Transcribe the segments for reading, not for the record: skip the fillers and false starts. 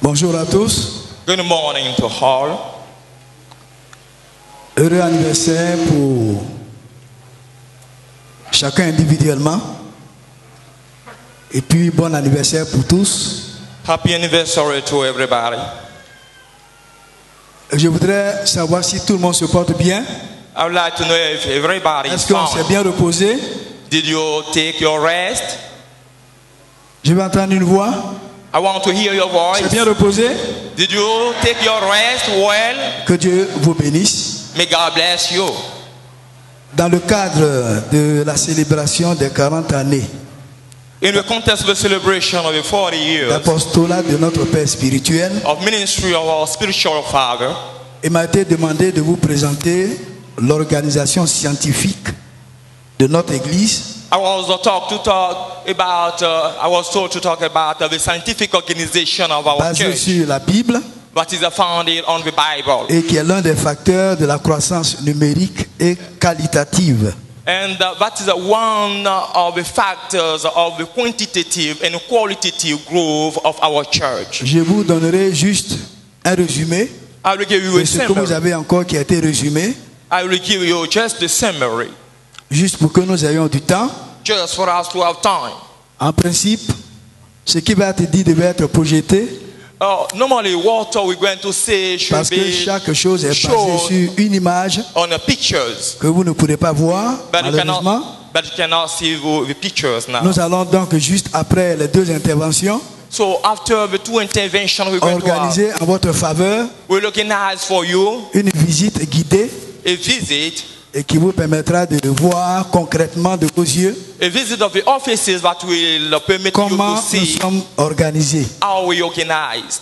Bonjour à tous. Good morning to all. Heureux anniversaire pour chacun individuellement. Et puis bon anniversaire pour tous. Happy anniversary to everybody. Je voudrais savoir si tout le monde se porte bien. I would like to know if everybody is Est-ce qu'on s'est fine. bien reposé? Did you take your rest? Je vais entendre une voix. I want to hear your voice. C'est bien reposé? Did you take your rest well? Que Dieu vous bénisse. May God bless you. Dans le cadre de la célébration des 40 années In the context of the celebration of the 40 years d'apostolat de notre Père spirituel, of ministry of our spiritual father, il m'a été demandé de vous présenter l'organisation scientifique de notre Église I was told to talk about the scientific organization of our basée church sur la Bible that is founded on the Bible. et qui est l'un des facteurs de la croissance numérique et qualitative. And that is one of the factors of the quantitative and qualitative growth of our church. Je vous donnerai juste un résumé I will give you de a ce que vous summary. avez encore qui a été résumé, I will give you just the summary, juste pour que nous ayons du temps. just for us to have time. En principe, ce qui va être dit devait être projeté Normally, what we're going to say should parce que be chaque chose est basée shown sur une image on the pictures, que vous ne pourrez pas voir, but malheureusement. you cannot see the pictures now. Nous allons donc juste après les deux interventions So after the two interventions we're going to have, organiser en votre faveur we'll organize for you une visite guidée a visit et qui vous permettra de voir concrètement de vos yeux of the offices that will permit you comment to nous see sommes organisés. how we organized.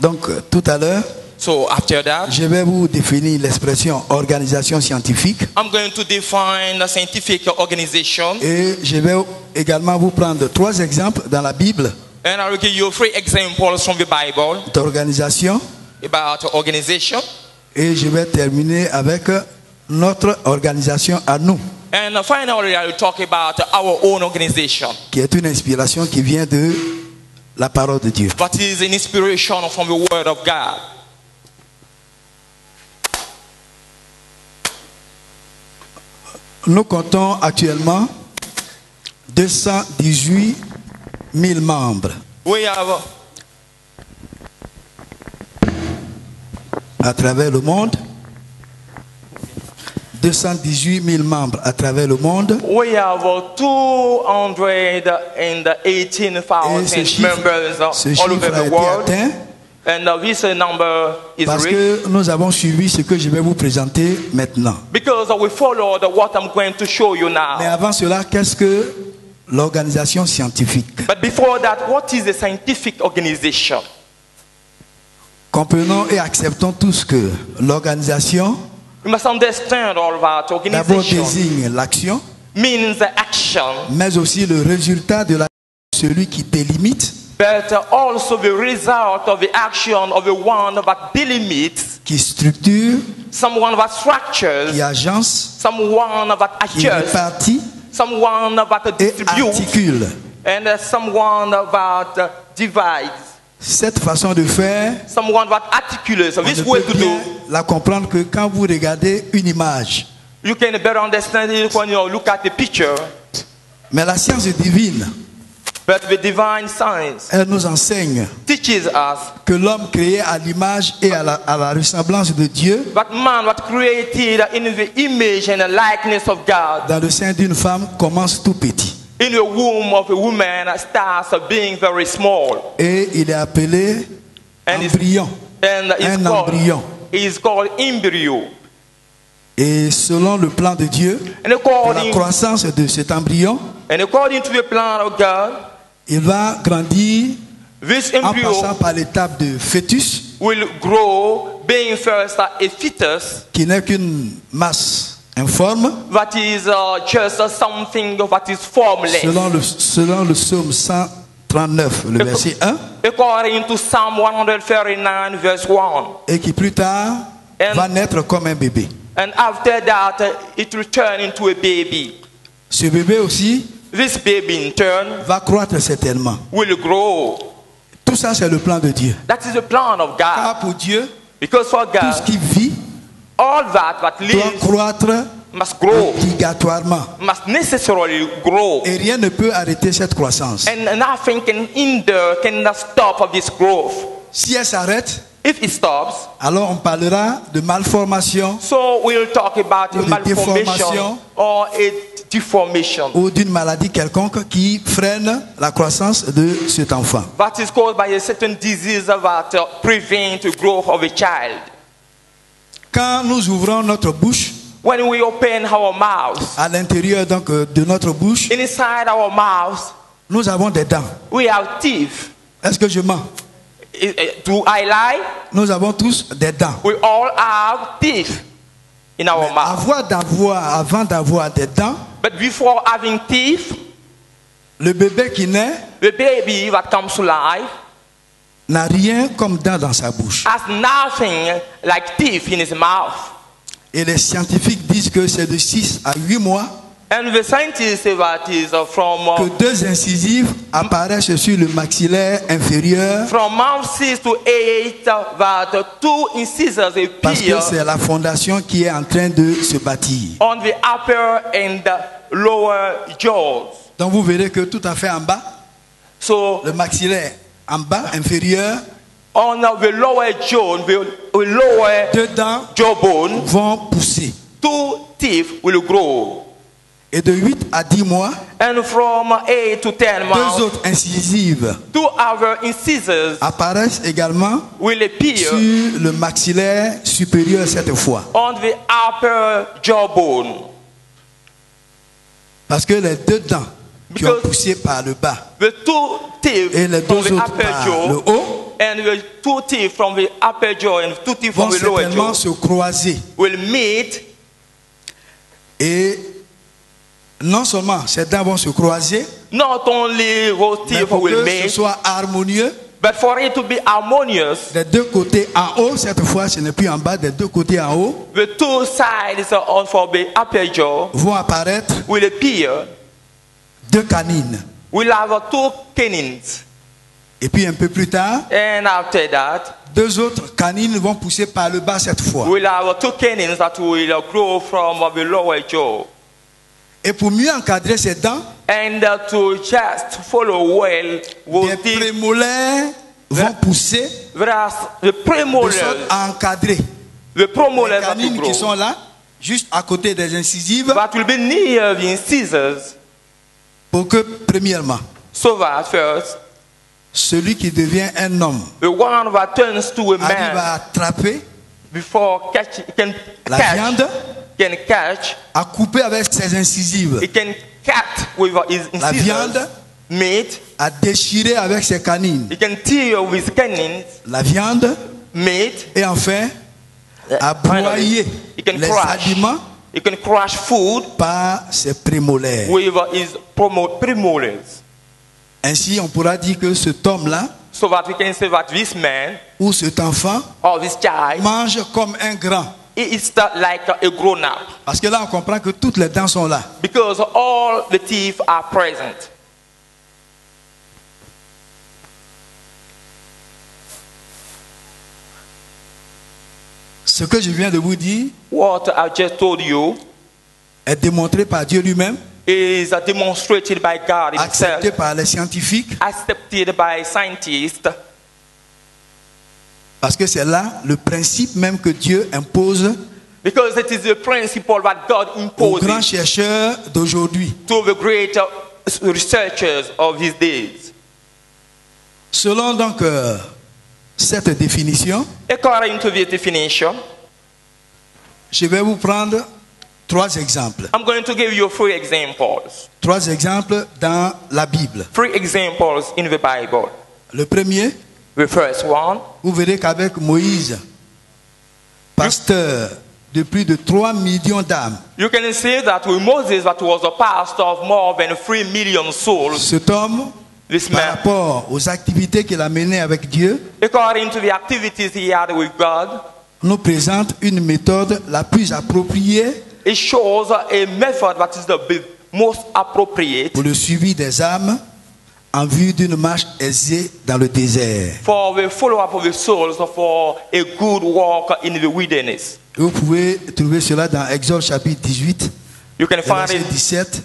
Donc tout à l'heure, So after that, je vais vous définir l'expression organisation scientifique I'm going to define the scientific organization, et je vais également vous prendre trois exemples dans la Bible and I will give you 3 examples from the Bible d'organisation about organization, et je vais terminer avec notre organisation à nous, and finally I will talk about our own organization. qui est une inspiration qui vient de la parole de Dieu. That is an inspiration from the Word of God. Nous comptons actuellement 218 000 membres We have à travers le monde. 218 000 membres à travers le monde. 218,000 Et ce chiffre members a all over the été world, atteint and this number is parce reached que nous avons suivi ce que je vais vous présenter maintenant. because we followed what I'm going to show you now. Mais avant cela, qu'est-ce que l'organisation scientifique? But before that, what is a scientific organization? Comprenons et acceptons tous que l'organisation You must understand all that d'abord organization désigne l'action, means action, mais aussi le résultat de celui qui délimite, but also the result of the action of the one that delimits, qui structure, someone that structures, qui agence, someone that qui adjusts, répartit someone that et distributes, articule. and someone that divides, Cette façon de faire, someone that articulates. on This ne way peut to bien do, la comprendre que quand vous regardez une image. you can better understand it when you look at the picture. Mais la science divine, But the divine science elle nous enseigne teaches us que l'homme créé à l'image et à la ressemblance de Dieu, that man was created in the image and the likeness of God. dans le sein d'une femme, commence tout petit. In the womb of a woman starts being very small. Et il est appelé And it's- embryon. And Un embryon. it's called embryo. Et selon le plan de Dieu, And pour la according, croissance de cet embryon, and according to the plan of God, il va grandir this en embryo passant par l'étape de fœtus, will grow, being first a fetus, qui n'est qu'une masse informe, that is just something that is formless. selon le psaume 139, le verset 1, According to Psalm 139 verse 1. et qui plus tard va naître comme un bébé. And after that, it will turn into a baby. Ce bébé aussi This baby in turn va croître certainement. will grow. Tout Tout ça, c'est le plan de Dieu. That is the plan of God. Car pour Dieu, Because for tout ce God, qui vit all that doit lives croître must grow, obligatoirement. must necessarily grow. Et rien ne peut arrêter cette croissance. And nothing can hinder, cannot stop of this growth. Si elle s'arrête, If it stops, alors on parlera de malformation so we'll talk about Ou a de malformation déformation. or a deformation. ou d'une maladie quelconque qui freine la croissance de cet enfant. That is caused by a certain disease that prevent the growth of a child. Quand nous ouvrons notre bouche, When we open our mouth, à l'intérieur donc de notre bouche, inside our mouth, nous avons des dents. we have teeth. Est-ce que je mens? Do I lie? Nous avons tous des dents. We all have teeth in our mouth. Avant d'avoir des dents, But before having teeth, le bébé qui naît the baby that comes to life n'a rien comme dents dans sa bouche. has nothing like teeth in his mouth. Et les scientifiques disent que c'est de 6 à 8 mois And the scientists say that is que 2 incisives apparaissent sur le maxillaire inférieur from month 6 to 8 that 2 incisors parce que appear c'est la fondation qui est en train de se bâtir. on the upper and lower jaws. Donc vous verrez que tout à fait en bas, So le maxillaire en bas inférieur, on the lower jaw, the lower 2 dents jawbone, vont pousser. 2 teeth will grow. Et de 8 à 10 mois, And from 8 to 10 2 months, autres incisives 2 other incisors apparaissent également will appear sur le maxillaire supérieur cette fois. on the upper jawbone. Parce que les 2 dents qui ont Because poussé par le bas The 2 teeth et les 2 from the autres upper par le jaw haut and the 2 teeth from the upper jaw and 2 teeth vont from the lower certainement jaw se croiser. will meet. Et non seulement ces dents vont se croiser, Not only those mais teeth pour will que ce meet, soit harmonieux, but for it to be harmonious, des 2 côtés en haut, cette fois ce n'est plus en bas, des 2 côtés en haut, the 2 sides on for the upper jaw vont apparaître will appear. 2 canines. We'll have 2 canines. Et puis un peu plus tard, And after that, 2 autres canines vont pousser par le bas cette fois. we'll have 2 canines that will grow from the lower jaw. Et pour mieux encadrer ces dents, And to just follow well with des the, prémolaires vont pousser whereas the de premolars, sorte à encadrer the les premolars that will canines qui grow, sont là, juste à côté des incisives, that will be near the incisors, pour que, premièrement, so that first, celui qui devient un homme the one that turns to a arrive man à attraper before catch, la viande, can catch, à couper avec ses incisives he can cut with his la viande, incisors, meat, à déchirer avec ses canines he can tear with his canines, la viande, meat, et enfin à finally, broyer he can les crush. aliments He can crush food par ses prémolaires. with his premolars. Ainsi, on pourra dire que cet homme-là, So that we can say that this man ou cet enfant, or this child mange comme un grand. is like a grown up. Parce que là, on comprend que toutes les dents sont là. Because all the teeth are present. Ce que je viens de vous dire What I just told you est démontré par Dieu lui-même, is demonstrated by God himself, accepté par les scientifiques, accepted by scientists, parce que c'est là le principe même que Dieu impose because it is the principle that God aux grands imposes chercheurs d'aujourd'hui. to the great researchers of his days. Selon donc cette définition, According to this definition, je vais vous prendre 3 exemples. I'm going to give you 3 examples. 3 exemples dans la Bible. 3 examples in the Bible. Le premier, The first one, vous verrez qu'avec Moïse, pasteur de plus de 3 millions d'âmes, you can see that with Moses, that was a pastor of more than 3 million souls, cet homme, this par man, rapport aux activités qu'il a menées avec Dieu, according to the activities he had with God, nous présente une méthode la plus appropriée it shows a method that is the most appropriate pour le suivi des âmes en vue d'une marche aisée dans le désert. For the follow-up of the souls for a good walk in the wilderness. Vous pouvez trouver cela dans Exode chapitre 18, You can find versets it 17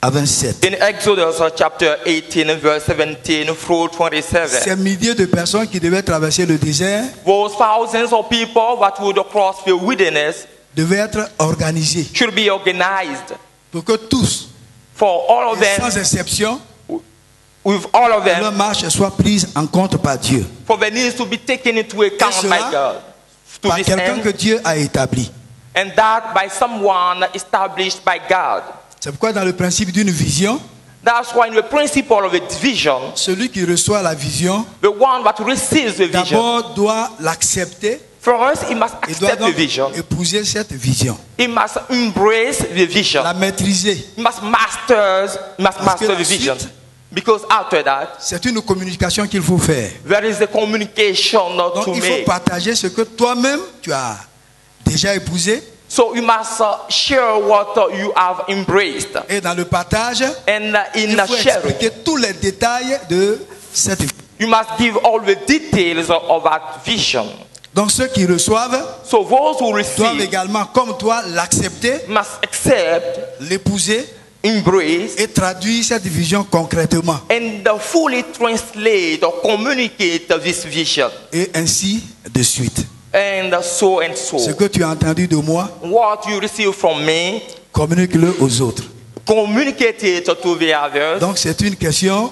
à 27. in Exodus chapter 18, verse 17 through 27. Ces milliers de personnes qui devaient traverser le désert Those thousands of people that would cross the wilderness devaient être organisées should be organized pour que tous, for all of et them, sans exception, with all of leur them, marche soit prise en compte par Dieu, for the needs to be taken into account cela, by God. To par this quelqu'un que end, Dieu a établi. and that by someone established by God. C'est pourquoi dans le principe d'une vision, That's why in the principle of a vision, celui qui reçoit la vision the one that receives the vision, d'abord doit l'accepter first he must et doit accept the donc vision. épouser cette vision, He must embrace the vision. la maîtriser. He must master que the vision. ensuite, Because after that, C'est une communication qu'il faut faire. there is a communication Donc to il faut make. partager ce que toi-même tu as déjà épousé, So you must share what you have embraced. et dans le partage, And il in faut sharing, expliquer tous les détails de cette vision. you must give all the details of that vision. Donc ceux qui reçoivent So those who doivent receive également, comme toi, l'accepter, must accept, l'épouser embrace, et traduire cette vision concrètement. and fully translate or communicate this vision. Et ainsi de suite. And so and so. Ce que tu as entendu de moi, What you receive from me, communique-le aux autres. communicate it to the others. Donc c'est une question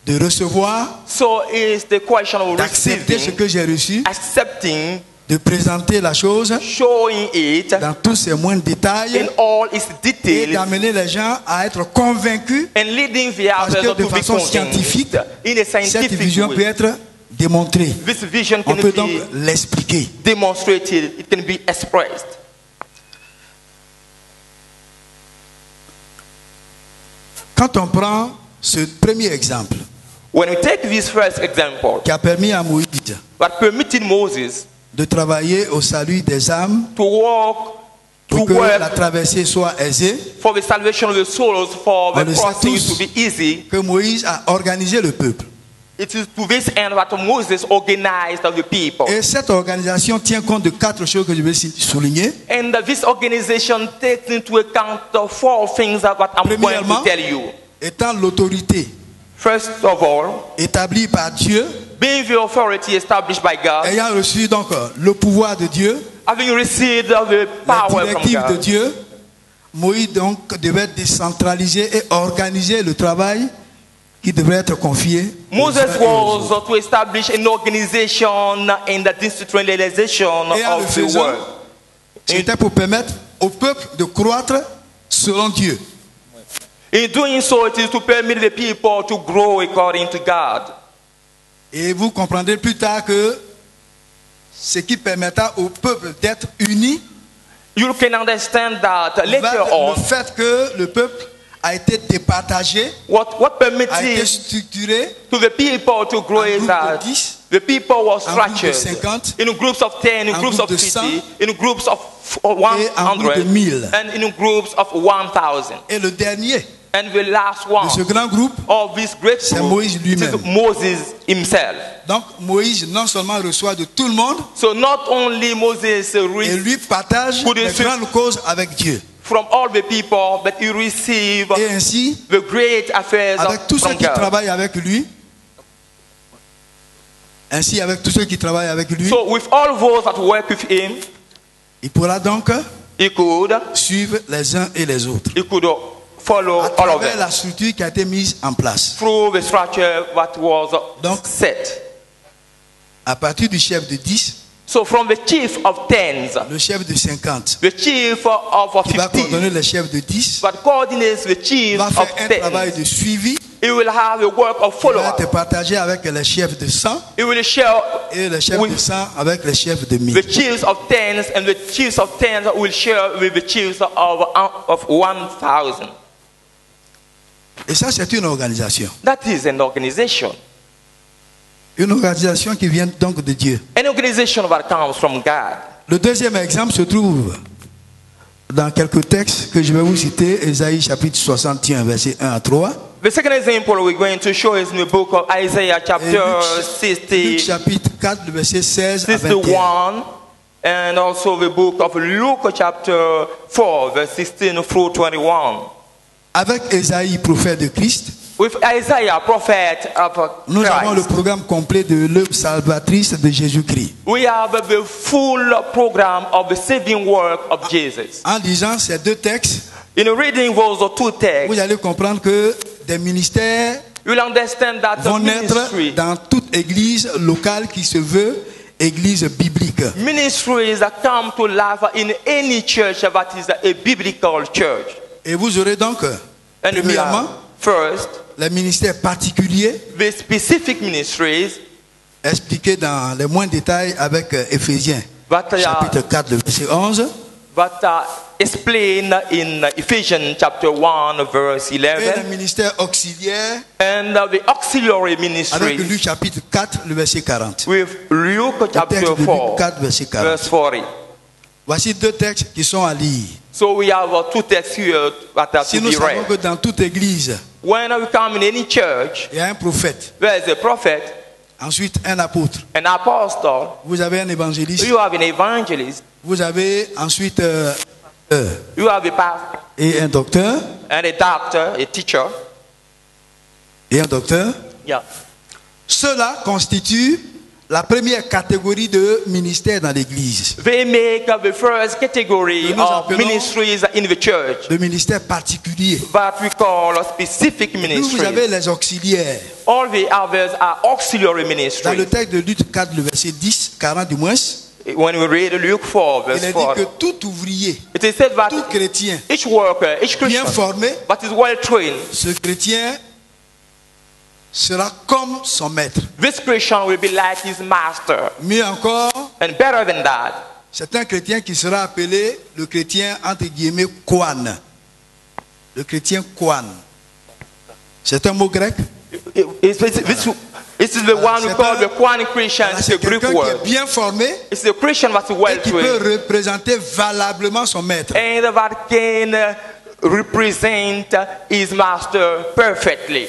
de recevoir, So it's the question of d'accepter ce receiving, que j'ai reçu, accepting, de présenter la chose showing it dans tous ses moindres détails in all its et details, d'amener les gens à être convaincus and leading the parce others que de to be façon scientifique, convinced in a cette scientific vision peut way. être démontrée. This vision On can peut donc be l'expliquer. demonstrated, it can be expressed. Quand on prend ce premier exemple When we take this first example, qui a permis à Moïse that permitted Moses de travailler au salut des âmes to walk, to pour que la work traversée soit aisée, for the salvation of the souls, for On the le sait crossing tous. to be easy, que Moïse a organisé le peuple. it is to this end that Moses organized the people. Et cette organisation tient compte de 4 choses que je vais souligner. And this organization takes into account the 4 things that I'm going to Premièrement, tell you. étant l'autorité First of all, établie par Dieu, being the authority established by God, ayant reçu donc le pouvoir de Dieu, having received the la power from directive de God, Dieu, Moïse donc devait décentraliser et organiser le travail qui devrait être confié aux Moses uns et aux autres. was to establish an organization and the decentralization Et en le of the faisant, world. c'était pour permettre au peuple de croître selon Dieu. In doing so, it is to permit the people to grow according to God. Et vous comprendrez plus tard que ce qui permettra au peuple d'être uni You can understand that later on, le fait que le peuple a été départagé, what a été permitted structuré to the people to grow en is groupe that de 10, the people were en groupe de structured 50, in groups of 10, in en groups groupe of de 100, 50, in groups of en groupe de 100, 1000. and in groups of 1,000. Et le dernier And the last de one ce grand groupe, of this great c'est group Moïse lui-même. is Moses himself. donc Moïse non seulement reçoit de tout le monde, So not only Moses et received lui partage Pour les des- grandes causes avec Dieu. from all the people, but he received Et ainsi, the great affairs avec tous ceux from qui God. travaillent avec lui, avec tous ceux qui travaillent avec lui, So with all those that work with him, il pourra donc he could suivre les uns et les autres follow à all of travers them la structure qui a été mise en place. through the structure that was Donc- set. À partir du chef de 10, So from the chief of tens, le chef de 50, the chief of qui va 50, coordonner les chefs de 10, that coordinates the chief va of faire un travail 10, de suivi, he will have a work of qui va follow-up. être partagé avec les chefs de 100 He will share et les chefs de with 100 avec les chefs de 1000. the chiefs of tens, and the chiefs of tens will share with the chiefs of 1,000. Et ça, c'est une organisation. That is an organization. Une organisation qui vient donc de Dieu. An organization that comes from God. Le deuxième exemple se trouve dans quelques textes que je vais vous citer, Ésaïe chapitre 61, versets 1 à 3. The second example we're going to show is in the book of Isaiah Et chapter Luc chapitre 4, le verset 16 à 21. 61, and also the book of Luke chapter 4, verse 16 through 21. Avec Ésaïe, prophète de Christ, With Isaiah, prophet of nous avons le Christ, programme complet de l'œuvre salvatrice de Jésus-Christ. we have the full program of the saving work of Jesus. En lisant ces deux textes, In reading those two texts, vous allez comprendre que des ministères you'll understand that the vont naître ministry, dans toute église locale qui se veut église biblique. ministries that come to life in any church that is a biblical church. Et vous aurez donc, And we premièrement, have first les ministères particuliers the specific ministries expliqués dans les moindres détails avec Éphésiens, that chapitre 4, le verset 11, are explained in Ephesians chapter 1 verse et les 11, ministères auxiliaires and the auxiliary avec ministries Luc chapitre 4, le verset 40. with Luke Le texte chapter de Luc 4 4, verset 40. verse 40. Voici deux textes qui sont à lire. So we have two texts here that are Si to nous be savons read. que dans toute église, When we come in any church, il y a un prophète, there is a prophet, ensuite un apôtre, an apostle, vous avez un évangéliste, you have an evangelist, vous avez ensuite you have a pastor, et un docteur, and a doctor, a teacher. et un docteur. Yeah. Cela constitue la première catégorie de ministère dans l'église. They make up the first category Que nous of appelons ministries in the church Le ministère particulier. that we call a specific Puis vous ministry. avez les auxiliaires. All the others are auxiliary Dans le ministries. texte de Luc 4, le verset 10, 40 du moins, When we read Luke 4, il verse est dit 4, que tout ouvrier, it is said that tout chrétien each worker, each bien Christian formé, that is well trained, ce chrétien sera comme son maître. this Christian will be like his master. Mieux encore, And better than that, c'est un chrétien qui sera appelé le chrétien entre guillemets Kwan. Le chrétien Kwan. C'est un mot grec. this is the one we c'est call un- the Quan Christian. Voilà, It's a c'est Greek quelqu'un qui word. est bien formé It's the Christian that's well et qui peut trained représenter valablement son maître. and that can represent his master perfectly.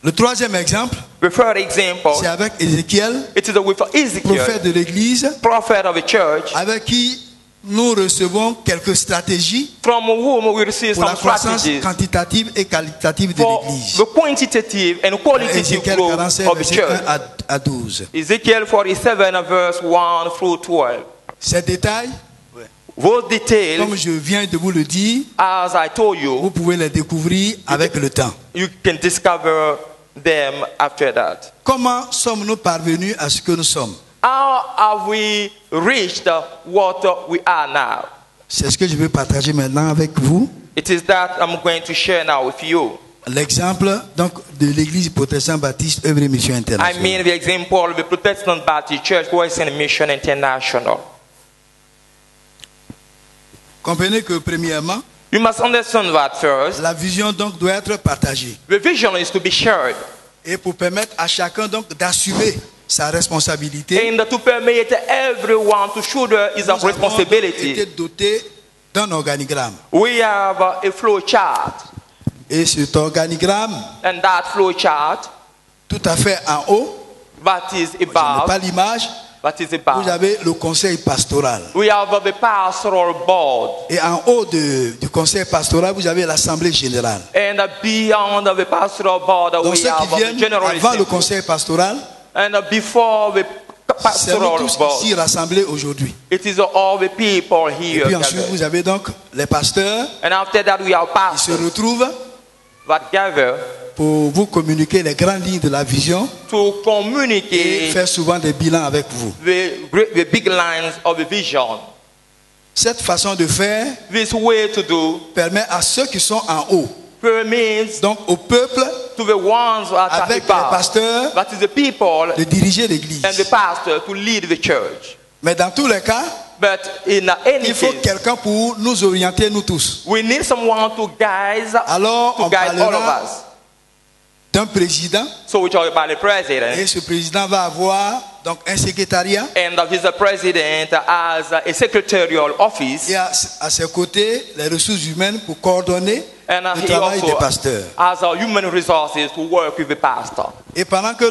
Le troisième exemple, The third example, c'est avec Ézéchiel, it is with Ezekiel, prophète de l'église, prophet of the church, avec qui nous recevons quelques stratégies from whom we receive pour la some croissance strategies quantitative et qualitative de for l'église. the quantitative and qualitative Ézéchiel growth 47, of the verset church. 1 à 12. Ezekiel 47, verse 1 through 12. Ces détails, Those details, comme je viens de vous le dire, as I told you, vous pouvez les découvrir avec le temps. you can discover them after that. Comment sommes-nous parvenus à ce que nous sommes? How have we reached what we are now? C'est ce que je vais partager maintenant avec vous. It is that I'm going to share now with you. L'exemple donc de l'église protestante baptiste œuvre et mission I internationale. mean the example of the Protestant Baptist Church Voice and Mission International. Comprenez que premièrement, You must understand that first. la vision donc doit être partagée. The vision is to be shared Et pour permettre à chacun donc d'assumer sa responsabilité, and to permit everyone to shoulder his nous avons été responsibility. dotés d'un organigramme. We have a flow chart, Et cet organigramme, and that flow chart tout à fait en haut, that is je n'ai pas above, l'image, that is vous above. avez le conseil pastoral. We have the pastoral board, Et en haut du conseil pastoral, vous avez l'assemblée générale. and beyond the pastoral board Donc we ceux have qui the viennent general avant le assembly. conseil pastoral, And before the c'est nous pastoral tous board, ici rassemblés aujourd'hui. it is all the people Et here puis ensuite, gathered. vous avez donc les pasteurs And after that we have qui se pastors retrouvent that gather pour vous communiquer les grandes lignes de la vision to et communicate faire souvent des bilans avec vous. the big lines of the vision. Cette façon de faire This way to do permet à ceux qui sont en haut, permits donc au peuple, to the ones that are avec les above, pasteurs, that is the people de diriger l'église. and the pastor to lead the church. Mais dans tous les cas, But in any il faut case, quelqu'un pour nous orienter, nous tous. we need someone to guide Alors, on all of parlera us. d'un président, So we talk about the president, et ce président va avoir donc un secrétariat, and the president has a secretarial office, et à ses côtés les ressources humaines pour coordonner And le he travail des also pasteurs. has human resources to work with the pastor. Et pendant que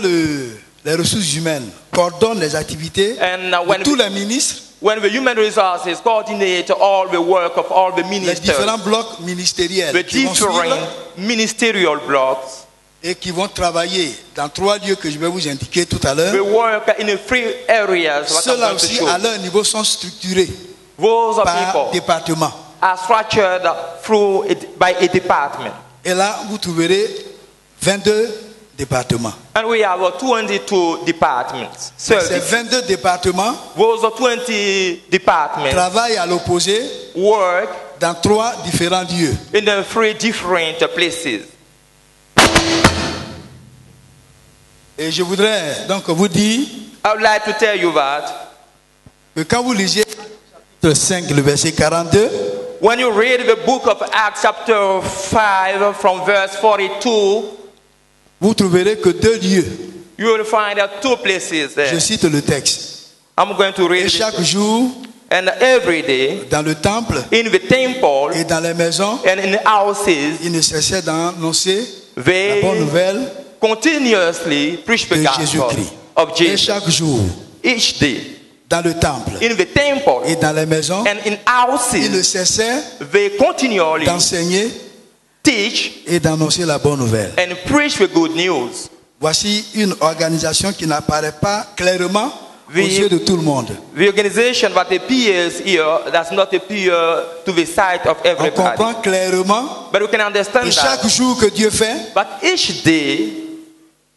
les ressources humaines coordonnent les activités And de tous les ministres, when the human resources coordinate all the work of all the les ministers, différents blocs ministériels the qui vont suivre different ministerial blocks, et qui vont travailler dans 3 lieux que je vais vous indiquer tout à l'heure, they work in the 3 areas that I'm ceux-là going to aussi show. à leur niveau sont structurés Those par people département. are structured by a department. Et là, vous trouverez 22 départements. And we have 22 departments. Ces Services. 22 départements Those 20 departments travaillent à l'opposé work dans 3 différents lieux. in the 3 different places. Et je voudrais donc vous dire I would like to tell you that que quand vous lisez le 5, le verset 42, when you read the book of Acts chapter 5 from verse 42, vous trouverez que 2 lieux. you will find 2 places there. Je cite le texte. I'm going to read Et it. chaque jour, And every day dans le temple in the temple et dans les maisons, and in the houses, il ne cessait d'annoncer la they bonne nouvelle continuously preach the de gospel Jésus-Christ. of Et Jesus. chaque jour, Each day dans le temple in the temple et dans les maisons, and in il ne houses, cessait they continually d'enseigner teach et d'annoncer la bonne nouvelle. and preach the good news. Voici une organisation qui n'apparaît pas clairement aux Oui. yeux de tout le monde. The organization that appears here does not appear to the sight of On everybody. comprend clairement But we can understand que chaque that. jour que Dieu fait, But each day,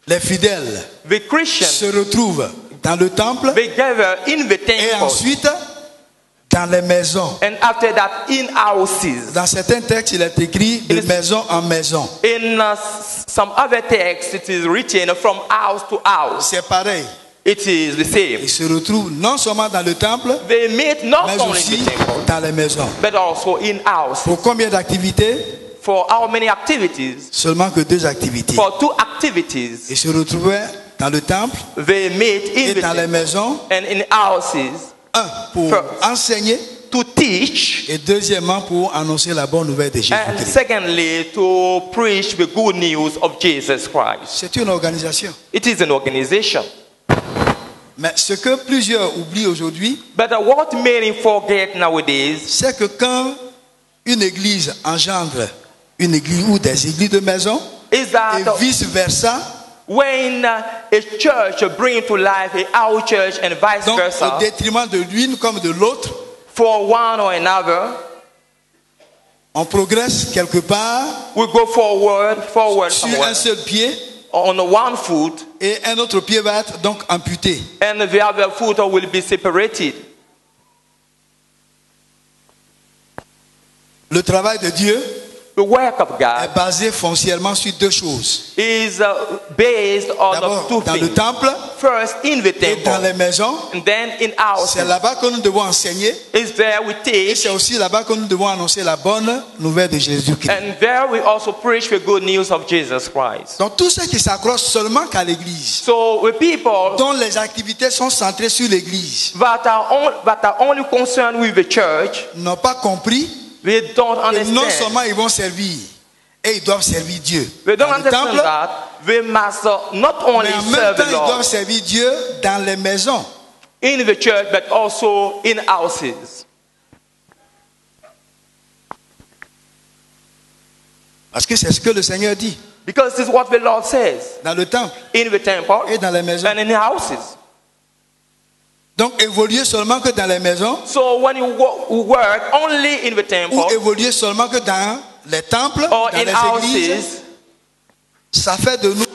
les fidèles the Christians, se retrouvent dans le temple they gather in the et temple. ensuite dans les maisons. And after that, in houses. Dans certains textes, il est écrit de maison en maison. In some other texts, it is written from house to house. C'est pareil. It is the same. Ils se retrouvent non seulement dans le temple, They meet not mais only aussi in the temple, dans les maisons. but also in house. Pour combien d'activités? For how many activities? Seulement que 2 activités. For 2 activities. Ils se retrouvaient dans le temple They meet in et the dans les temple maisons. and in houses Pour First. enseigner to teach, et deuxièmement pour annoncer la bonne nouvelle de and Jésus-Christ. secondly to preach the good news of Jesus Christ. C'est une organisation. It is an organization. Mais ce que plusieurs oublient aujourd'hui, But what many forget nowadays c'est que quand une église engendre une église ou des églises de maison is that et vice-versa, when a church brings to life a house church and vice donc versa, au détriment de l'une comme de l'autre, for one or another, on progresse quelque part we go forward sur somewhere, un seul pied on one foot, et un autre pied va être donc amputé. and the other foot will be separated. Le travail de Dieu The work of God est basé foncièrement sur 2 choses. is based on D'abord, two dans le things. temple First, in the et dans temple, les maisons, and then in c'est houses. là-bas que nous devons enseigner Is there we et teach, c'est aussi là-bas que nous devons annoncer la bonne nouvelle de Jésus-Christ. and there we also preach the good news of Jesus Christ. Donc tous ceux qui s'accrochent seulement qu'à l'église, So the people dont les activités sont centrées sur l'église, that are only concerned with the church, n'ont pas compris they don't que non understand. seulement ils vont servir, et ils doivent servir Dieu They don't dans le understand temple, that they must not only mais en même serve temps the ils doivent Lord servir Dieu dans les maisons. in the church, but also in houses. Parce que c'est ce que le Seigneur dit, Because this is what the Lord says dans le temple in the temple et dans les maisons. and in the houses. Donc évoluer seulement que dans les maisons So when you work only in the temple ou évoluer seulement que dans les temples, or dans in les églises, houses, ça fait de nous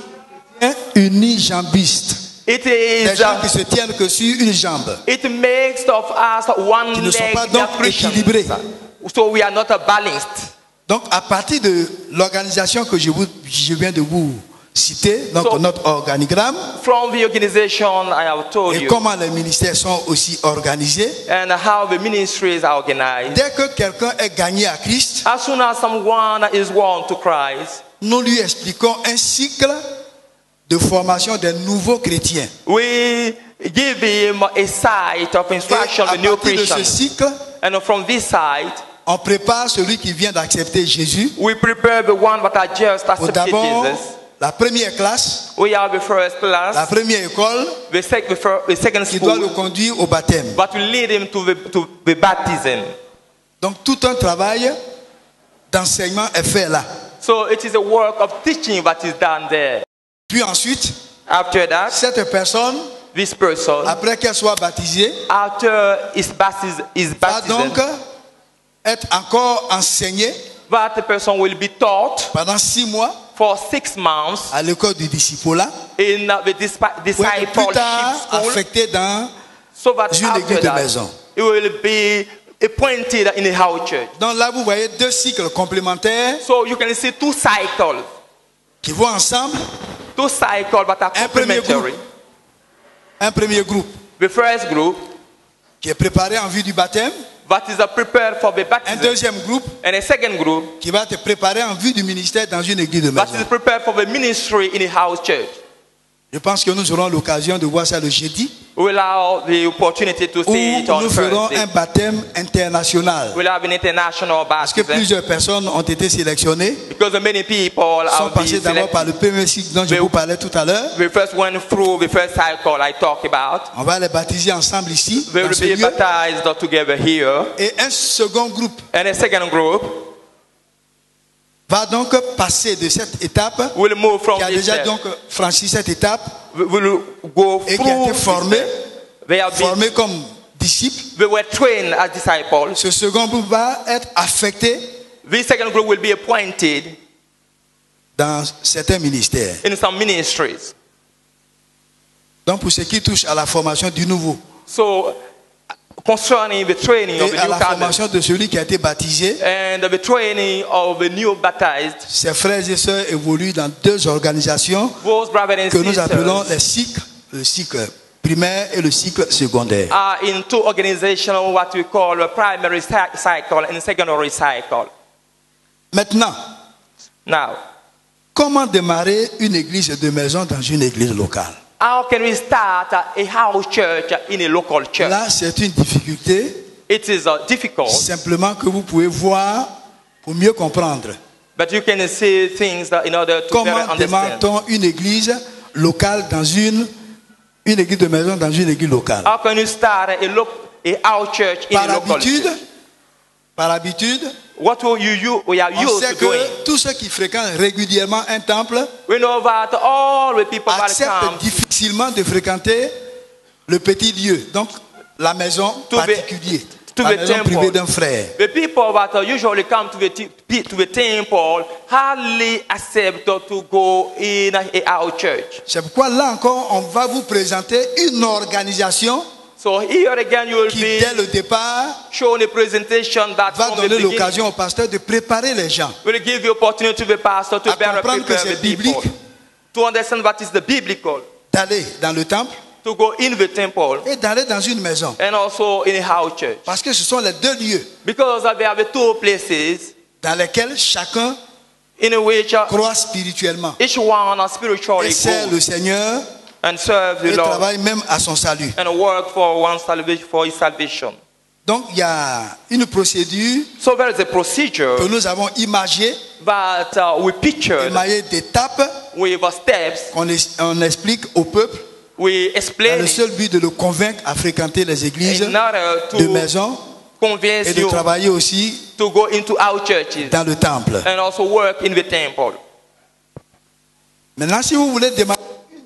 unijambistes. it Des is gens qui se tiennent que sur une jambe. it makes of us one Qui ne sont leg pas donc Christians. équilibrés. So we are not balanced. Donc à partir de l'organisation que je viens de vous citer, donc So- notre organigramme, From the organization I have told et you comment les ministères sont aussi organisés, and how the ministries are organized. dès que quelqu'un est gagné à Christ, As soon as someone is won to Christ, nous lui expliquons un cycle de formation des nouveaux chrétiens. we give him a site of Et instruction à of the new partir de ce Christians. cycle, And from this site, On prépare celui qui vient d'accepter Jésus. we prepare the one that are just Pour accepted d'abord Jesus. la première classe, We have the first class, la première école the second qui doit le school, conduire au baptême. but will lead him to the baptism. Donc tout un travail d'enseignement est fait là. So it is a work of teaching that is done there. Puis ensuite, After that, cette personne, this person, après qu'elle soit baptisée, after his va donc baptism, être encore enseignée that person will be taught pendant 6 mois for 6 months à l'école du disciple-là, in the pour être plus tard discipleship school, affecté dans so that une after église de that, maison. he will be appointed in a house church. Donc là, vous voyez 2 cycles complémentaires So you can see 2 cycles, qui vont ensemble. 2 cycles that are Un premier complementary. Un premier groupe The first group, qui est préparé en vue du baptême. that is prepared for the Un baptism, deuxième groupe and a second group, qui va te préparer en vue du ministère dans une église de that maison. is prepared for the ministry in a house church. Je pense que nous aurons l'occasion de voir ça le jeudi, We will have the opportunity to où see it on nous ferons Thursday. un baptême international. We'll have an international Parce que baptism plusieurs personnes ont été sélectionnées, because many people sont have passées been d'abord par selected. le premier cycle dont je vous parlais tout à l'heure. We first went through the first cycle I talked about. On va les baptiser ensemble ici, They dans will ce be lieu. baptized together here. Et un second groupe And a second group va donc passer de cette étape, will move from qui a this déjà step. donc franchi cette étape, Will go et qui a through été this formé, step. They have been, formé comme disciple. they were trained as disciples. Ce second groupe va être affecté This second group will be appointed dans certains ministères. in some ministries. Donc pour ce qui touche à la formation du nouveau So, concerning the training of et the à new la converts formation de celui qui a été baptisé, and the training of the new baptized, ses frères et sœurs évoluent dans 2 organisations those brothers and que nous appelons sisters les cycles, le cycle primaire et le cycle secondaire. are in 2 organizations, what we call a primary cycle and secondary cycle. Maintenant, Now, comment démarrer une église de maison dans une église locale? how can we start a house church in a local church? Là, c'est une difficulté It is difficult, simplement que vous pouvez voir pour mieux comprendre. but you can see things that in order to better Comment understand. démarre-t-on une église locale dans une église de maison dans une église locale? How can you start a house church in a local church? Par habitude, What we are on used sait to doing. que tous ceux qui fréquentent régulièrement un temple We know that all the people that acceptent come difficilement de fréquenter le petit lieu, donc la maison To the- particulière, to la the maison temple. privée d'un frère. The people that usually come to the temple hardly accept to go in a house church. C'est pourquoi là encore, on va vous présenter une organisation So here again you will qui, be dès le départ, shown a presentation that va from the donner beginning l'occasion au pasteur de préparer les gens will give the opportunity to the pastor to à better comprendre que prepare c'est the people, biblique to understand what is the biblical, d'aller dans le temple to go in the temple et d'aller dans une maison. and also in a house church. Parce que ce sont les 2 lieux Because there are the 2 places dans lesquels chacun in which croit spirituellement each one spiritually et sert le goes Seigneur and serve et the Lord travaille même à son salut. and work for one's salvation, for his salvation. Donc il y a une procédure So there is a procedure que nous avons imagée, that we pictured émaillée d'étapes with steps. on explique au peuple We dans explain le seul but de le convaincre à fréquenter les églises in order de to maison convince et de you travailler aussi to go into our churches dans le temple. and also work in the temple. Maintenant, si vous voulez démarrer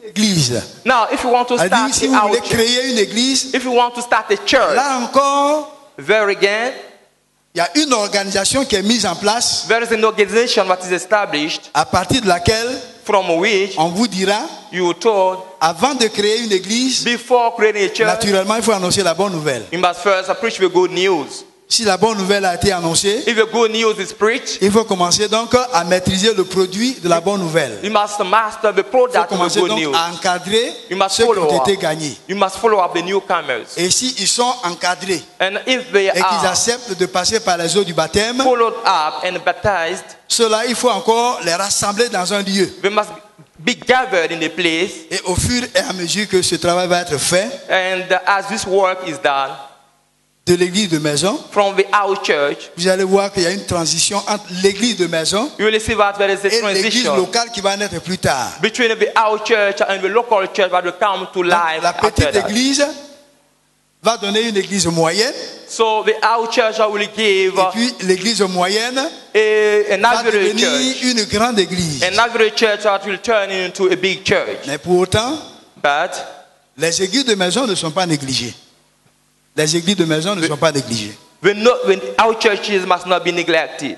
une église, Now, if you want to c'est-à-dire start si vous a voulez house church, créer une église, if you want to start a church, là encore, there again, il y a une organisation qui est mise en place there is an organization that is established à partir de laquelle from which on vous dira, you were told avant de créer une église, before creating a church, naturellement, il faut annoncer la bonne nouvelle. you must first preach the good news. Si la bonne nouvelle a été annoncée, If the good news is preached, il faut commencer donc à maîtriser le produit de la bonne nouvelle. you must master the Il faut product of the commencer good donc news. à encadrer You must ceux qui follow ont up. été gagnés. You must follow up the newcomers. Et s'ils sont encadrés And if they et qu'ils are acceptent de passer par les eaux du baptême, followed up and baptized, ceux-là, il faut encore les rassembler dans un lieu. they must be gathered in a place. Et au fur et à mesure que ce travail va être fait, And as this work is done, de l'église de maison, from the house church, vous allez voir qu'il y a une transition entre l'église de maison you will see that there is a et l'église transition locale qui va naître plus tard. between the house church and the local church that will come to Donc, life la after petite that. église va donner une église moyenne, So the house church will give et puis l'église moyenne an va average devenir church, une grande église. an average church that will turn into a big church. Mais pour autant, But les églises de maison ne sont pas négligées. Les églises de maison ne sont pas négligées. the house churches must not be neglected.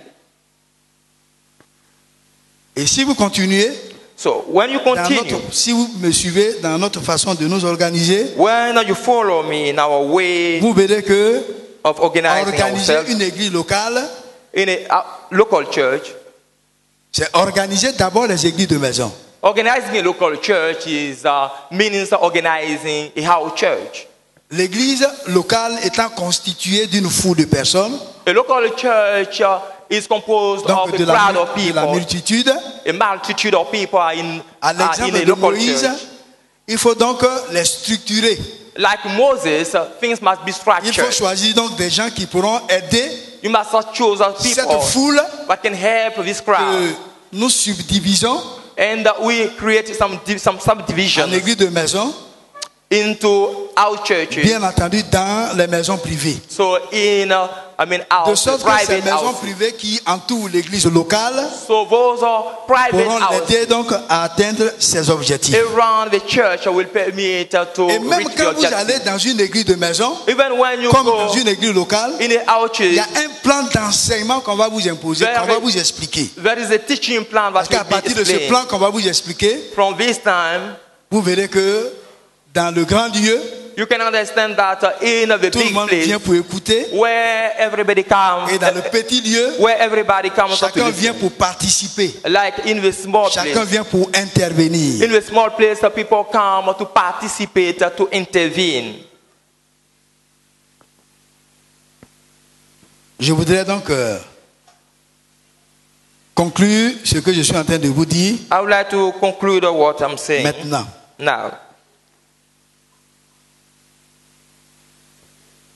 Et si vous continuez, So when you continue, si vous me suivez dans notre façon de nous organiser, when you follow me in our way vous verrez que of organizing organiser ourselves une église locale, in a local church, c'est organiser d'abord les églises de maison. organizing a local church is means organizing a house church. L'église locale étant constituée d'une foule de personnes, A local church is composed donc of a de crowd of la people. multitude. A multitude of people are in À a l'exemple de local Moïse, church. il faut donc les structurer. Like Moses, things must be Il faut structured. choisir donc des gens qui pourront aider You must choose cette people foule that can help this crowd. que nous subdivisons And we create some en subdivisions église de maison, into our churches. bien entendu dans les maisons privées. So in, De our sorte que ces private maisons houses. privées qui entourent l'église locale So those are private pourront houses l'aider donc à atteindre ses objectifs. around the church will permit to Et même reach quand your vous allez objective. dans une église de maison, Even when you comme go dans une église locale, in a house il y a church, un plan d'enseignement qu'on va vous imposer, qu'on va vous expliquer. there is a teaching plan Parce that qu'à will be partir de ce explained. plan qu'on va vous expliquer, From this time, vous verrez que dans le grand lieu, you can understand that in the tout le big monde place vient pour écouter. where everybody comes, Et dans le petit lieu, where everybody comes to chacun listen. vient pour participer. Like in the small Chacun place. vient pour intervenir. In the small place, people come to participate, to intervene. Je voudrais donc conclure ce que je suis en train de vous dire I would like to conclude what I'm saying maintenant. now.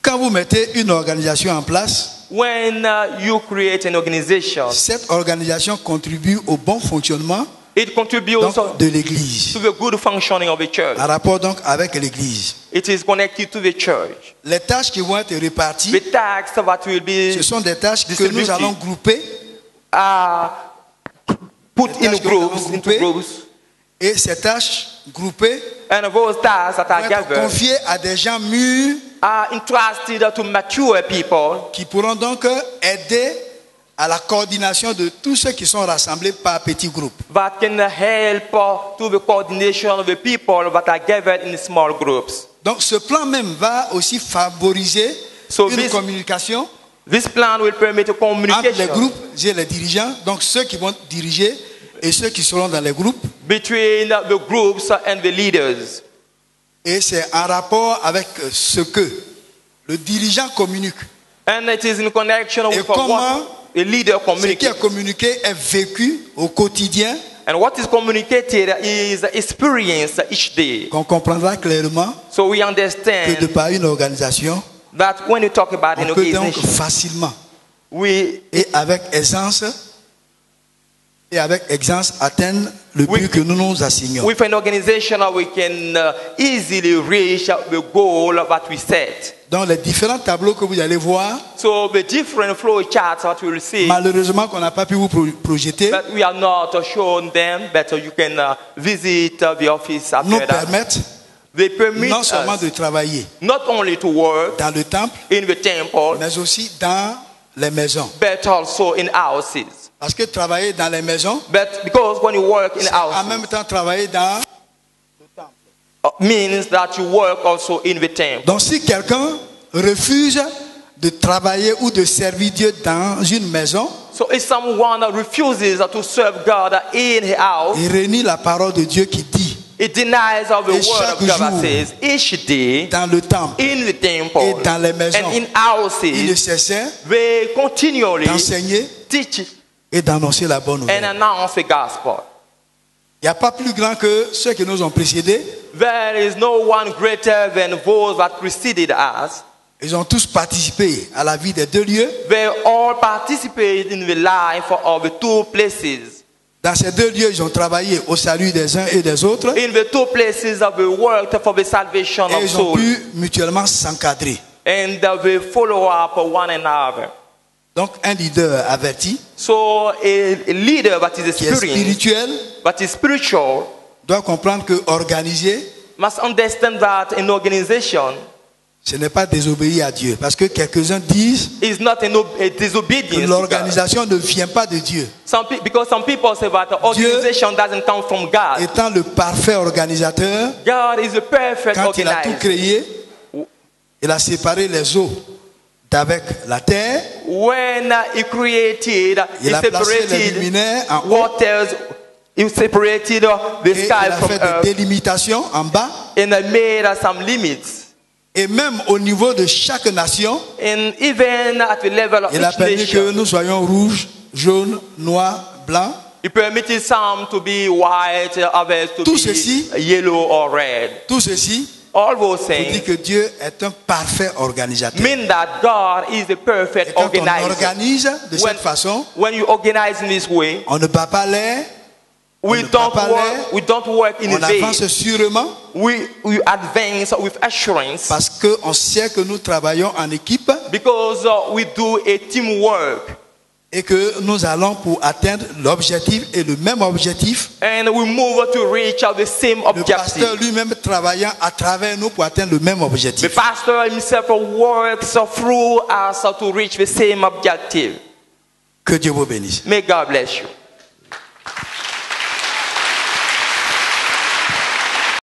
Quand vous mettez une organisation en place, When you create an organization, cette organisation contribue au bon fonctionnement it contributes donc, de l'Église. to the good functioning of the church. En rapport donc avec l'Église. It is connected to the church. Les tâches qui vont être réparties, The tax that will be ce sont des tâches que nous distributed. allons grouper Put Les in tâches que groups, nous avons into groupées. groups. et ces tâches groupées And those tasks that vont are être gathered confiées à des gens mûrs are entrusted to mature people qui pourront donc aider à la coordination de tous ceux qui sont rassemblés par petits groupes. that can help to the coordination of the people that are gathered in small groups. Donc ce plan même va aussi favoriser So une this- communication This plan will permit a entre les communication groupes et les dirigeants, donc ceux qui vont diriger et ceux qui seront dans les groupes. between the groups and the leaders. Et c'est en rapport avec ce que le dirigeant communique. And it is in connection Et with comment what a leader Ce qui est communicates. communiqué est vécu au quotidien, And what is communicated is experienced each day. qu'on comprendra clairement So we que de understand par une organisation, that when you talk about an on peut donc organization, facilement we et avec aisance atteindre le but que nous nous assignons. with an organization we can easily reach the goal that we set. Dans les différents tableaux que vous allez voir, So the different flow charts that we will see, malheureusement qu'on n'a pas pu vous projeter, but we are not shown them, but you can visit the office nous after that. permettent They permit non seulement us de travailler not only to work dans le temple, in the temple, mais aussi dans les maisons. but also in houses. Parce que travailler dans les maisons, But because when you work in c'est en houses, même temps travailler dans... means that you work also in the temple. Donc si quelqu'un refuse de travailler ou de servir Dieu dans une maison, So if someone refuses to serve God in his house, il renie la parole de Dieu qui dit it denies of the Et word chaque of God that jour, says each day dans le temple in the temple et dans les maisons, and in il ne houses, cessait they continually d'enseigner teach et d'annoncer la bonne and nouvelle. announce the gospel. Il n'y a pas plus grand que ceux qui nous ont précédés. There is no one greater than those that preceded us. Ils ont tous participé à la vie des deux lieux. They all participated in the life of the two places. Dans ces deux lieux, ils ont travaillé au salut des uns et des autres. In the two places of the worked for the salvation Et of ils ont souls. pu mutuellement s'encadrer. And they follow up one another. Donc un leader averti, So a leader that is qui est experienced, spirituel, that is spiritual, doit comprendre que organiser, must understand that an organization ce n'est pas désobéir à Dieu. Parce que quelques-uns disent is not a que disobedience to God. l'organisation ne vient pas de Dieu. Because some people say that the organization doesn't come from God. Étant le parfait organisateur, God is a perfect quand il a tout organizer. créé, il a séparé les eaux d'avec la terre. When he created, he Il a placé les separated luminaires en haut. waters, he separated the Et il sky a from fait des earth, délimitations en bas. and made some limits. Et même au niveau de chaque nation, And even at the level of il a each permis que nation, nous soyons rouges, jaunes, noirs, blancs. he permitted some to be white, others to Tout be ceci- yellow or red. Tout ceci All those pour dire things que Dieu est un parfait organisateur. mean that God is a Et perfect quand on organizer. organise de cette façon, When you organize in this way, on ne bat pas l'air, we ne don't bat pas l'air, work. We don't work in on vain. avance sûrement We advance with assurance parce qu'on sait que nous travaillons en équipe because we do a teamwork, et que nous allons pour atteindre l'objectif et le même objectif. and we move to reach the same Le pasteur objective. lui-même travaillant à travers nous pour atteindre le même The objectif. pastor himself works through us to reach the same objective. Que Dieu vous bénisse. May God bless you.